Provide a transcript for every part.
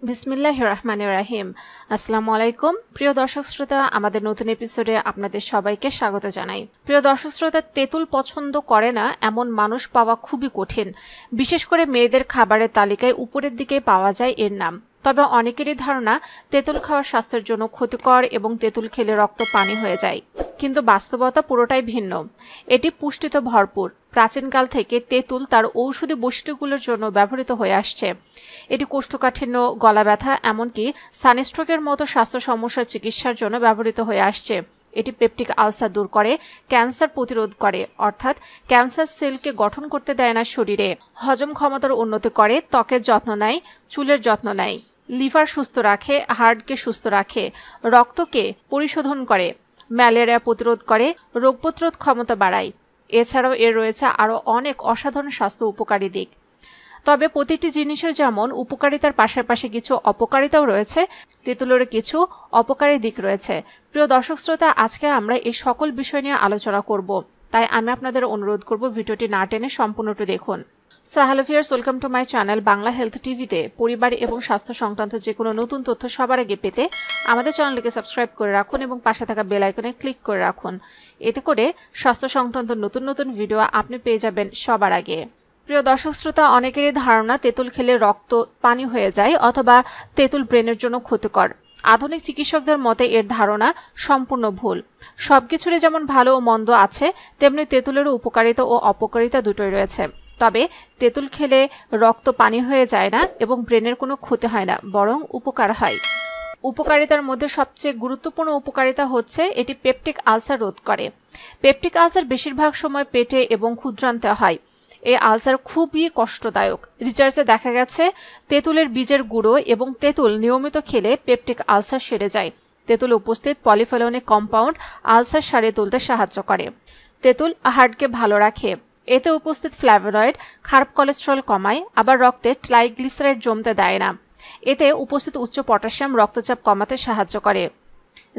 বিসমিল্লাহির রহমানির রহিম। আসসালামু আলাইকুম প্রিয় দর্শক শ্রোতা, আমাদের নতুন এপিসোডে আপনাদের সবাইকে স্বাগত জানাই। প্রিয় দর্শক শ্রোতা, তেঁতুল পছন্দ করে না এমন মানুষ পাওয়া খুবই কঠিন। বিশেষ করে মেয়েদের খাবারের তালিকায় উপরের দিকে পাওয়া যায় এর নাম। তবে অনেকেরই ধারণা তেঁতুল খাওয়া স্বাস্থ্যের জন্য ক্ষতিকর এবং তেঁতুল খেলে রক্ত পানি হয়ে যায়, কিন্তু বাস্তবতা পুরোটাই ভিন্ন। এটি পুষ্টিতে ভরপুর। প্রাচীনকাল থেকে তেঁতুল তার ঔষধি বৈশিষ্ট্যগুলোর জন্য ব্যবহৃত হয়ে আসছে। এটি কোষ্ঠকাঠিন্য, গলা ব্যথা, এমনকি সানস্ট্রোকের মতো স্বাস্থ্য সমস্যার চিকিৎসার জন্য ব্যবহৃত হয়ে আসছে। এটি পেপটিক আলসার দূর করে, ক্যান্সার প্রতিরোধ করে, অর্থাৎ ক্যান্সার সেলকে গঠন করতে দেয় না শরীরে। হজম ক্ষমতার উন্নতি করে, ত্বকের যত্ন নেয়, চুলের যত্ন নেয়, লিভার সুস্থ রাখে, হার্টকে সুস্থ রাখে, রক্তকে পরিশোধন করে, ম্যালেরিয়া প্রতিরোধ করে, রোগ প্রতিরোধ ক্ষমতা বাড়ায়। এছাড়াও এর রয়েছে আরও অনেক অসাধারণ স্বাস্থ্য উপকারী দিক। তবে প্রতিটি জিনিসের যেমন উপকারিতার পাশাপাশি কিছু অপকারিতাও রয়েছে, তেঁতুলের কিছু অপকারী দিক রয়েছে। প্রিয় দর্শক শ্রোতা, আজকে আমরা এই সকল বিষয় নিয়ে আলোচনা করব, তাই আমি আপনাদের অনুরোধ করব ভিডিওটি না টেনে সম্পূর্ণটি দেখুন। So hello viewers, welcome to my channel Bangla health টিভিতে। পরিবার এবং স্বাস্থ্য সংক্রান্ত যে কোনো নতুন তথ্য সবার আগে পেতে আমাদের চ্যানেলটিকে সাবস্ক্রাইব করে রাখুন এবং পাশে থাকা বেল আইকনে ক্লিক করে রাখুন। এতে করে স্বাস্থ্য সংক্রান্ত নতুন নতুন ভিডিও আপনি পেয়ে যাবেন সবার আগে। প্রিয় দর্শক শ্রোতা, অনেকেরই ধারণা তেঁতুল খেলে রক্ত পানি হয়ে যায় অথবা তেঁতুল ব্রেনের জন্য ক্ষতিকর। আধুনিক চিকিৎসকদের মতে এর ধারণা সম্পূর্ণ ভুল। সবকিছুরই যেমন ভালো ও মন্দ আছে, তেমনি তেঁতুলেরও উপকারিতা ও অপকারিতা দুটোই রয়েছে। তবে তেঁতুল খেলে রক্ত পানি হয়ে যায় না এবং ব্রেনের কোনো ক্ষতি হয় না, বরং উপকার হয়। উপকারিতার মধ্যে সবচেয়ে গুরুত্বপূর্ণ উপকারিতা হচ্ছে এটি পেপটিক আলসার রোধ করে। পেপটিক আলসার বেশিরভাগ সময় পেটে এবং ক্ষুদ্রান্তে হয়। এই আলসার খুবই কষ্টদায়ক। রিসার্চে দেখা গেছে তেঁতুলের বীজের গুঁড়ো এবং তেঁতুল নিয়মিত খেলে পেপটিক আলসার সেরে যায়। তেঁতুল উপস্থিত পলিফেনলিক কম্পাউন্ড আলসার সারিয়ে তুলতে সাহায্য করে। তেঁতুল হার্টকে ভালো রাখে। এতে উপস্থিত ফ্ল্যাভোনয়েড খারাপ কোলেস্টেরল কমায়, আবার রক্তে ট্রাইগ্লিসারাইড জমতে দেয় না। এতে উপস্থিত উচ্চ পটাশিয়াম রক্তচাপ কমাতে সাহায্য করে।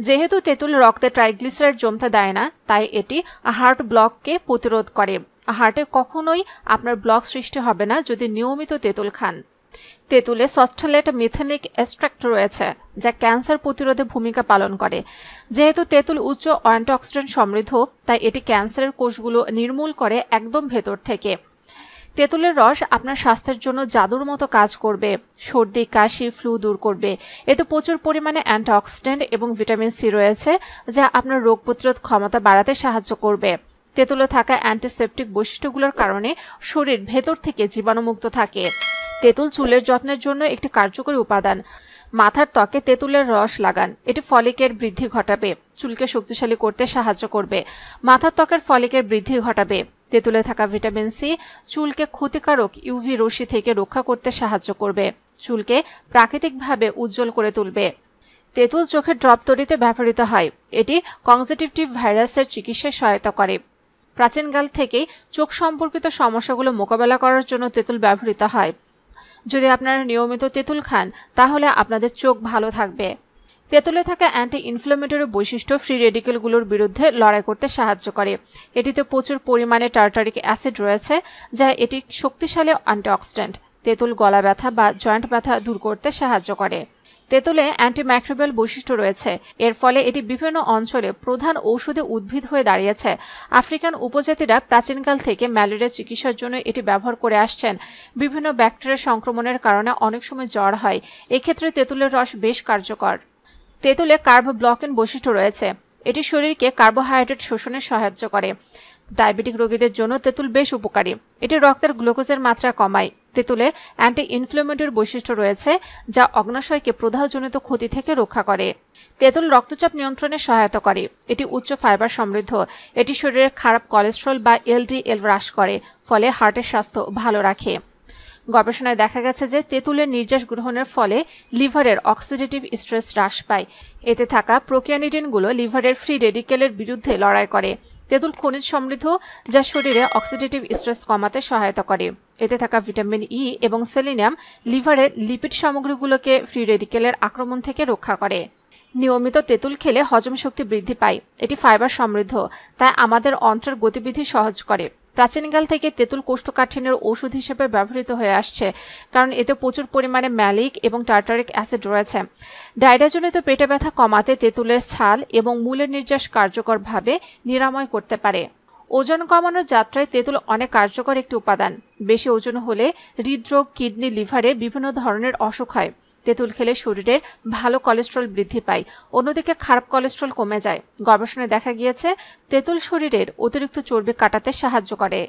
যেহেতু তেঁতুল রক্তে ট্রাইগ্লিসারাইড জমতে দেয় না, তাই এটি হার্ট ব্লককে প্রতিরোধ করে। হার্টে কখনোই আপনার ব্লক সৃষ্টি হবে না যদি নিয়মিত তেঁতুল খান। তেঁতুলে সস্টালেট মিথেনিক এক্সট্রাক্ট রয়েছে, যা ক্যান্সার প্রতিরোধে ভূমিকা পালন করে। যেহেতু তেঁতুল উচ্চ অ্যান্টিঅক্সিডেন্ট সমৃদ্ধ, তাই এটি ক্যান্সারের কোষগুলো নির্মূল করে একদম ভেতর থেকে। তেঁতুলের রস আপনার স্বাস্থ্যের জন্য জাদুর মতো কাজ করবে। সর্দি, কাশি, ফ্লু দূর করবে। এতে প্রচুর পরিমাণে অ্যান্টিঅক্সিডেন্ট এবং ভিটামিন সি রয়েছে, যা আপনার রোগ প্রতিরোধ ক্ষমতা বাড়াতে সাহায্য করবে। তেঁতুলে থাকা অ্যান্টিসেপটিক বৈশিষ্ট্যগুলোর কারণে শরীর ভেতর থেকে জীবাণুমুক্ত থাকে। তেঁতুল চুলের যত্নের জন্য একটি কার্যকরী উপাদান। মাথার ত্বকে তেঁতুলের রস লাগান। এটি ফলিকের বৃদ্ধি ঘটাবে, চুলকে শক্তিশালী করতে সাহায্য করবে। মাথার ত্বকের ফলিকের বৃদ্ধি ঘটাবে। তেঁতুলে থাকা ভিটামিন সি চুলকে ক্ষতিকারক ইউভি রশ্মি থেকে রক্ষা করতে সাহায্য করবে, চুলকে প্রাকৃতিকভাবে উজ্জ্বল করে তুলবে। তেঁতুল চোখের ড্রপ তৈরিতে ব্যবহৃত হয়। এটি কনজাংটিভ ভাইরাসের চিকিৎসায় সহায়তা করে। প্রাচীনকাল থেকেই চোখ সম্পর্কিত সমস্যাগুলো মোকাবেলা করার জন্য তেঁতুল ব্যবহৃত হয়। যদি আপনারা নিয়মিত তেঁতুল খান, তাহলে আপনাদের চোখ ভালো থাকবে। তেঁতুলে থাকা অ্যান্টি ইনফ্ল্যামেটরি বৈশিষ্ট্য ফ্রি রেডিকেলগুলোর বিরুদ্ধে লড়াই করতে সাহায্য করে। এটিতে প্রচুর পরিমাণে টার্টারিক অ্যাসিড রয়েছে, যা এটি শক্তিশালী অ্যান্টিঅক্সিডেন্ট। তেঁতুল গলা ব্যথা বা জয়েন্ট ব্যথা দূর করতে সাহায্য করে। তেঁতুলে অ্যান্টিমাইক্রোবিয়াল বৈশিষ্ট্য রয়েছে। এর ফলে এটি বিভিন্ন অঞ্চলে প্রধান ঔষধি উদ্ভিদ হয়ে দাঁড়িয়েছে। আফ্রিকান উপজাতিরা প্রাচীনকাল থেকে ম্যালেরিয়া চিকিৎসার জন্য এটি ব্যবহার করে আসছেন। বিভিন্ন ব্যাকটেরিয়া সংক্রমণের কারণে অনেক সময় জ্বর হয়। এক্ষেত্রে তেঁতুলের রস বেশ কার্যকর। তেঁতুলে কার্ব ব্লকিং বৈশিষ্ট্য রয়েছে। এটি শরীরকে কার্বোহাইড্রেট শোষণে সাহায্য করে। ডায়াবেটিক রোগীদের জন্য তেঁতুল বেশ উপকারী। এটি রক্তের গ্লুকোজের মাত্রা কমায়। তেঁতুলে অ্যান্টি ইনফ্ল্যামেটরি বৈশিষ্ট্য রয়েছে, যা অগ্নাশয়কে প্রদাহজনিত ক্ষতি থেকে রক্ষা করে। তেঁতুল রক্তচাপ নিয়ন্ত্রণে সহায়তা করে। এটি উচ্চ ফাইবার সমৃদ্ধ। এটি শরীরের খারাপ কোলেস্টেরল বা এলডিএল হ্রাস করে, ফলে হার্টের স্বাস্থ্য ভালো রাখে। গবেষণায় দেখা গেছে যে তেঁতুলের নির্যাস গ্রহণের ফলে লিভারের অক্সিডেটিভ স্ট্রেস হ্রাস পায়। এতে থাকা প্রোকিয়ানিডিনগুলো লিভারের ফ্রি রেডিকেলের বিরুদ্ধে লড়াই করে। তেঁতুল খনিজ সমৃদ্ধ, যা শরীরে অক্সিডেটিভ স্ট্রেস কমাতে সহায়তা করে। এতে থাকা ভিটামিন ই এবং সেলিনিয়াম লিভারের লিপিড সামগ্রীগুলোকে ফ্রি রেডিকেলের আক্রমণ থেকে রক্ষা করে। নিয়মিত তেঁতুল খেলে হজম শক্তি বৃদ্ধি পায়। এটি ফাইবার সমৃদ্ধ, তাই আমাদের অন্ত্রের গতিবিধি সহজ করে। প্রাচীনকাল থেকে তেঁতুল কোষ্ঠকাঠিন্যের ওষুধ হিসেবে ব্যবহৃত হয়ে আসছে, কারণ এতে প্রচুর পরিমাণে ম্যালিক এবং টার্টারিক অ্যাসিড রয়েছে। ডায়রিয়াজনিত পেটে ব্যথা কমাতে তেঁতুলের ছাল এবং মূলের নির্যাস কার্যকরভাবে নিরাময় করতে পারে। ওজন কমানোর যাত্রায় তেঁতুল অনেক কার্যকর একটি উপাদান। বেশি ওজন হলে হৃদরোগ, কিডনি, লিভারে বিভিন্ন ধরনের অসুখ হয়। তেঁতুল খেলে শরীরের ভালো কোলেস্ট্রল বৃদ্ধি পায়, অন্যদিকে খারাপ কোলেস্ট্রল কমে যায়। গবেষণায় দেখা গিয়েছে তেঁতুল শরীরের অতিরিক্ত চর্বি কাটাতে সাহায্য করে।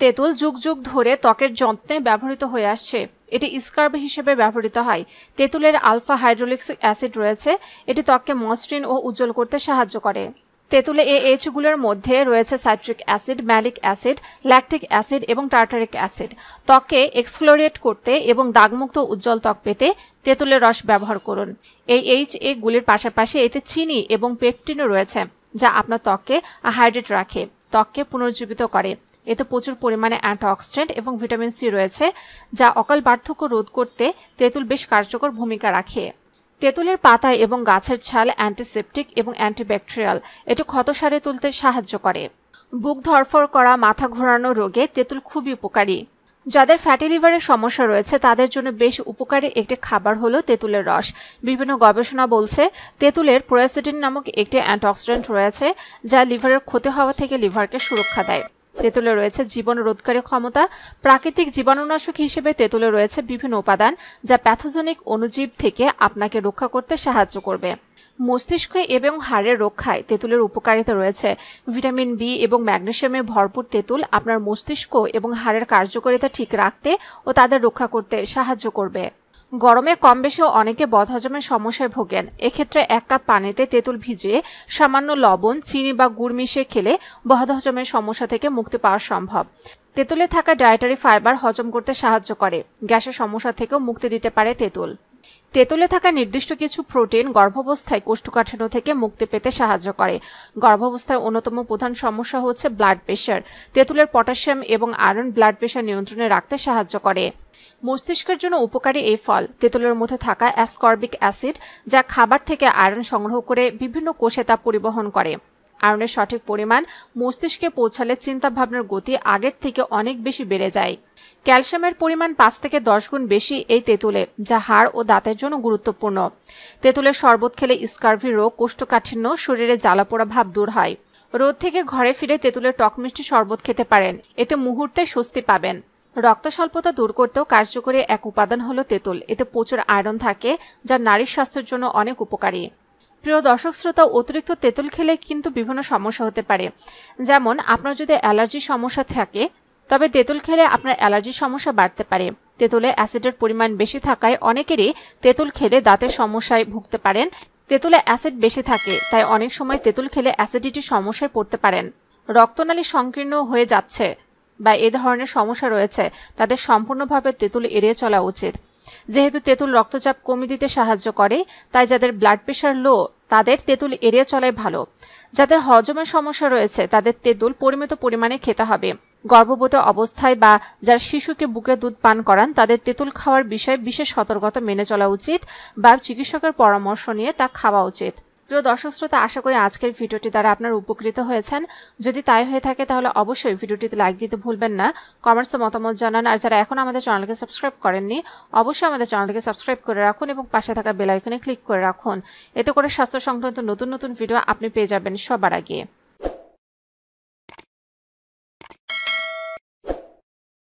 তেঁতুল যুগ যুগ ধরে ত্বকের যত্নে ব্যবহৃত হয়ে আসছে। এটি স্কার্ব হিসেবে ব্যবহৃত হয়। তেঁতুলের আলফা হাইড্রোলিক অ্যাসিড রয়েছে, এটি ত্বককে মসৃণ ও উজ্জ্বল করতে সাহায্য করে। তেঁতুলে AHগুলোর মধ্যে রয়েছে citric acid, malic acid, lactic acid এবং টার্টারিক অ্যাসিড। ত্বককে এক্সফ্লোরিয়েট করতে এবং দাগমুক্ত উজ্জ্বল ত্বক পেতে তেঁতুলের রস ব্যবহার করুন। এই HAগুলির পাশাপাশি এতে চিনি এবং পেপটিনও রয়েছে, যা আপনার ত্বককে হাইড্রেট রাখে, ত্বককে পুনর্জীবিত করে। এতে প্রচুর পরিমাণে অ্যান্টিঅক্সিডেন্ট এবং ভিটামিন সি রয়েছে, যা অকাল বার্ধক্য রোধ করতে তেঁতুল বেশ কার্যকর ভূমিকা রাখে। তেঁতুলের পাতা এবং গাছের ছাল অ্যান্টিসেপটিক এবং অ্যান্টিব্যাকটেরিয়াল, এটি ক্ষত সারিয়ে তুলতে সাহায্য করে। বুক ধরফর করা, মাথা ঘোরানো রোগে তেঁতুল খুবই উপকারী। যাদের ফ্যাটি লিভারের সমস্যা রয়েছে তাদের জন্য বেশ উপকারী একটি খাবার হলো তেঁতুলের রস। বিভিন্ন গবেষণা বলছে তেঁতুলের কোয়ারসেটিন নামক একটি অ্যান্টিঅক্সিডেন্ট রয়েছে, যা লিভারের ক্ষতি হওয়া থেকে লিভারকে সুরক্ষা দেয়। তেঁতুলে রয়েছে জীবাণু রোধকারী ক্ষমতা। প্রাকৃতিক জীবাণুনাশক হিসেবে তেঁতুলে রয়েছে বিভিন্ন উপাদান, যা প্যাথোজেনিক অণুজীব থেকে আপনাকে রক্ষা করতে সাহায্য করবে। মস্তিষ্ক এবং হাড়ের রক্ষায় তেঁতুলের উপকারিতা রয়েছে। ভিটামিন বি এবং ম্যাগনেসিয়ামে ভরপুর তেঁতুল আপনার মস্তিষ্ক এবং হাড়ের কার্যকারিতা ঠিক রাখতে ও তাদের রক্ষা করতে সাহায্য করবে। গরমে কম বেশি অনেকে বদহজমের সমস্যায় ভোগেন। এক্ষেত্রে 1 কাপ পানিতে তেঁতুল ভিজিয়ে সামান্য লবণ, চিনি বা গুড় মিশিয়ে খেলে বদহজমের সমস্যা থেকে মুক্তি পাওয়া সম্ভব। তেঁতুলে থাকা ডায়েটারি ফাইবার হজম করতে সাহায্য করে। গ্যাসের সমস্যা থেকেও মুক্তি দিতে পারে তেঁতুল। তেঁতুলে থাকা নির্দিষ্ট কিছু প্রোটিন গর্ভাবস্থায় কোষ্ঠকাঠিন্য থেকে মুক্তি পেতে সাহায্য করে। গর্ভাবস্থায় অন্যতম প্রধান সমস্যা হচ্ছে ব্লাড প্রেশার। তেঁতুলের পটাশিয়াম এবং আয়রন ব্লাড প্রেশার নিয়ন্ত্রণে রাখতে সাহায্য করে। মস্তিষ্কের জন্য উপকারী এই ফল। তেঁতুলের মধ্যে থাকা অ্যাসকর্বিক অ্যাসিড, যা খাবার থেকে আয়রন সংগ্রহ করে বিভিন্ন কোষে তা পরিবহন করে। আয়রনের সঠিক পরিমাণ মস্তিষ্কে পৌঁছালে চিন্তাভাবনার গতি আগের থেকে অনেক বেশি বেড়ে যায়। ক্যালসিয়ামের পরিমাণ 5 থেকে 10 গুণ বেশি এই তেঁতুলে, যা হাড় ও দাঁতের জন্য গুরুত্বপূর্ণ। তেঁতুলের শরবত খেলে স্কার্ভি রোগ, কোষ্ঠকাঠিন্য, শরীরে জ্বালাপোড়া ভাব দূর হয়। রোদ থেকে ঘরে ফিরে তেঁতুলের টক মিষ্টি শরবত খেতে পারেন, এতে মুহূর্তে স্বস্তি পাবেন। রক্ত স্বল্পতা দূর করতেও কার্যকরী এক উপাদান হলো তেঁতুল। এতে প্রচুর আয়রন থাকে, যা নারীর স্বাস্থ্যের জন্য অনেক উপকারী। প্রিয় দর্শক শ্রোতা, অতিরিক্ত তেঁতুল খেলে কিন্তু বিভিন্ন সমস্যা হতে পারে। যেমন আপনার যদি অ্যালার্জির সমস্যা থাকে, তবে তেঁতুল খেলে আপনার অ্যালার্জির সমস্যা বাড়তে পারে। তেঁতুলে অ্যাসিডের পরিমাণ বেশি থাকায় অনেকেরই তেঁতুল খেলে দাঁতের সমস্যায় ভুগতে পারেন। তেঁতুলে অ্যাসিড বেশি থাকে, তাই অনেক সময় তেঁতুল খেলে অ্যাসিডিটির সমস্যায় পড়তে পারেন। রক্তনালী সংকীর্ণ হয়ে যাচ্ছে বা এ ধরনের সমস্যা রয়েছে, তাদের সম্পূর্ণভাবে তেঁতুল এড়িয়ে চলা উচিত। যেহেতু তেঁতুল রক্তচাপ কমিয়ে দিতে সাহায্য করে, তাই যাদের ব্লাড প্রেশার লো তাদের তেঁতুল এড়িয়ে চলাই ভালো। যাদের হজমের সমস্যা রয়েছে তাদের তেঁতুল পরিমিত পরিমাণে খেতে হবে। গর্ভবতী অবস্থায় বা যারা শিশুকে বুকে দুধ পান করান তাদের তেঁতুল খাওয়ার বিষয়ে বিশেষ সতর্কতা মেনে চলা উচিত বা চিকিৎসকের পরামর্শ নিয়ে তা খাওয়া উচিত। প্রিয় দর্শক শ্রোতা, আশা করি আজকের ভিডিওটি দ্বারা আপনারা উপকৃত হয়েছেন। যদি তাই হয়ে থাকে তাহলে অবশ্যই ভিডিওটিতে লাইক দিতে ভুলবেন না, কমেন্টসে মতামত জানান। আর যারা এখন আমাদের চ্যানেলকে সাবস্ক্রাইব করেননি, অবশ্যই আমাদের চ্যানেলটিকে সাবস্ক্রাইব করে রাখুন এবং পাশে থাকা বেল আইকনে ক্লিক করে রাখুন। এতে করে স্বাস্থ্য সংক্রান্ত নতুন নতুন ভিডিও আপনি পেয়ে যাবেন সবার আগে।